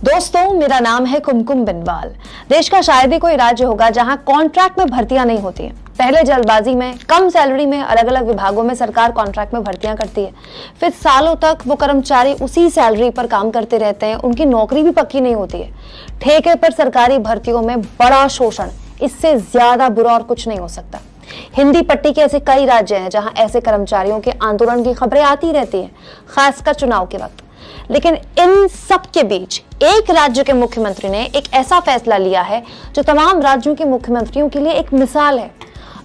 दोस्तों, मेरा नाम है कुमकुम बिनवाल। देश का शायद ही कोई राज्य होगा जहां कॉन्ट्रैक्ट में भर्तियां नहीं होती हैं। पहले जल्दबाजी में कम सैलरी में अलग अलग विभागों में सरकार कॉन्ट्रैक्ट में भर्तियां करती है, फिर सालों तक वो कर्मचारी उसी सैलरी पर काम करते रहते हैं, उनकी नौकरी भी पक्की नहीं होती है। ठेके पर सरकारी भर्तियों में बड़ा शोषण, इससे ज्यादा बुरा और कुछ नहीं हो सकता। हिंदी पट्टी के ऐसे कई राज्य हैं जहां ऐसे कर्मचारियों के आंदोलन की खबरें आती रहती हैं, खासकर चुनाव के वक्त। लेकिन इन सब के बीच एक राज्य के मुख्यमंत्री ने एक ऐसा फैसला लिया है जो तमाम राज्यों के मुख्यमंत्रियों के लिए एक मिसाल है।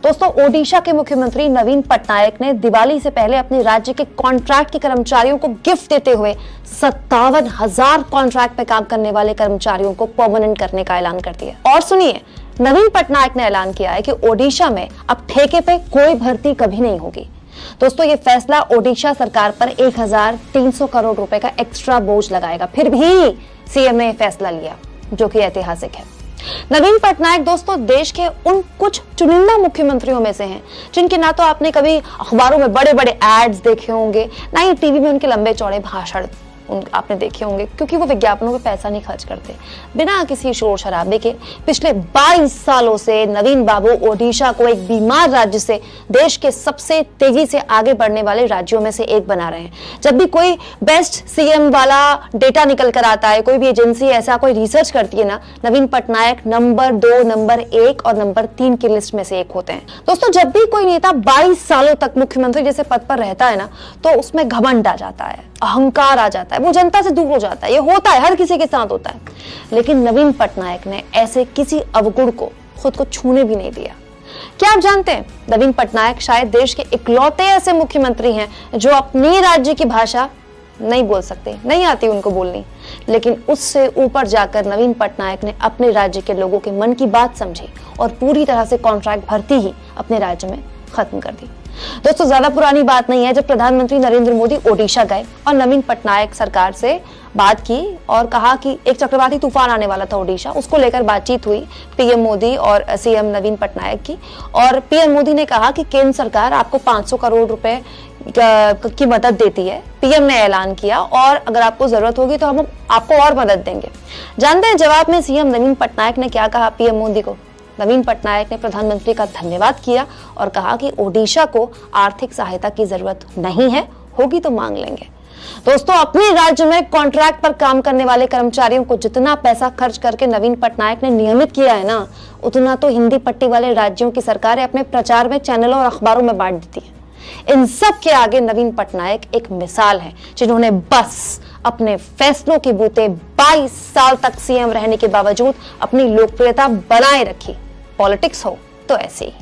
दोस्तों, ओडिशा के मुख्यमंत्री नवीन पटनायक ने दिवाली से पहले अपने राज्य के कॉन्ट्रैक्ट के कर्मचारियों को गिफ्ट देते हुए 57,000 कॉन्ट्रैक्ट पे काम करने वाले कर्मचारियों को परमानेंट करने का ऐलान कर दिया। और सुनिए, नवीन पटनायक ने ऐलान किया है कि ओडिशा में अब ठेके पे कोई भर्ती कभी नहीं होगी। दोस्तों, ये फैसला ओडिशा सरकार पर 1,300 करोड़ रुपए का एक्स्ट्रा बोझ लगाएगा। फिर भी सीएम ने फैसला लिया, जो कि ऐतिहासिक है। नवीन पटनायक दोस्तों देश के उन कुछ चुनिंदा मुख्यमंत्रियों में से हैं जिनके ना तो आपने कभी अखबारों में बड़े बड़े एड्स देखे होंगे, ना ही टीवी में उनके लंबे चौड़े भाषण आपने देखे होंगे, क्योंकि वो विज्ञापनों पे पैसा नहीं खर्च करते। बिना किसी शोर शराबे के पिछले 22 सालों से नवीन बाबू ओडिशा को एक बीमार राज्य से देश के सबसे तेजी से आगे बढ़ने वाले राज्यों में से एक बना रहे हैं। जब भी कोई बेस्ट सीएम वाला डेटा निकल कर आता है, कोई भी एजेंसी ऐसा कोई रिसर्च करती है ना, नवीन पटनायक नंबर 2, नंबर 1 और नंबर 3 की लिस्ट में से एक होते हैं। दोस्तों, जब भी कोई नेता 22 सालों तक मुख्यमंत्री जैसे पद पर रहता है ना, तो उसमें घमंड आ जाता है, अहंकार आ जाता है, वो जनता से दूर हो जाता है। ये होता है, हर किसी के साथ होता है। लेकिन नवीन पटनायक ने ऐसे किसी अवगुण को खुद को छूने भी नहीं दिया। क्या आप जानते हैं, नवीन पटनायक शायद देश के इकलौते ऐसे मुख्यमंत्री हैं जो अपनी राज्य की भाषा नहीं बोल सकते, नहीं आती उनको बोलनी, लेकिन उससे ऊपर जाकर नवीन पटनायक ने अपने राज्य के लोगों के मन की बात समझी और पूरी तरह से कॉन्ट्रैक्ट भर्ती ही अपने राज्य में खत्म कर दी। दोस्तों, ज्यादा पुरानी बात नहीं है जब प्रधानमंत्री नरेंद्र मोदी ओडिशा गए और नवीन पटनायक सरकार से बात की और कहा कि एक चक्रवाती तूफान आने वाला था ओडिशा, उसको लेकर बातचीत हुई पीएम मोदी और सीएम नवीन पटनायक की। और पीएम मोदी ने कहा कि केंद्र सरकार आपको 500 करोड़ रुपए की मदद देती है। पीएम ने ऐलान किया और अगर आपको जरूरत होगी तो हम आपको और मदद देंगे। जानते हैं जवाब में सीएम नवीन पटनायक ने क्या कहा पीएम मोदी को? नवीन पटनायक ने प्रधानमंत्री का धन्यवाद किया और कहा कि ओडिशा को आर्थिक सहायता की जरूरत नहीं है, होगी तो मांग लेंगे। दोस्तों, अपने राज्य में कॉन्ट्रैक्ट पर काम करने वाले कर्मचारियों को जितना पैसा खर्च करके नवीन पटनायक ने नियमित किया है ना, उतना तो हिंदी पट्टी वाले राज्यों की सरकारें अपने प्रचार में चैनलों और अखबारों में बांट देती है। इन सब के आगे नवीन पटनायक एक मिसाल है, जिन्होंने बस अपने फैसलों के बूते 22 साल तक सीएम रहने के बावजूद अपनी लोकप्रियता बनाए रखी। पॉलिटिक्स हो तो ऐसे ही।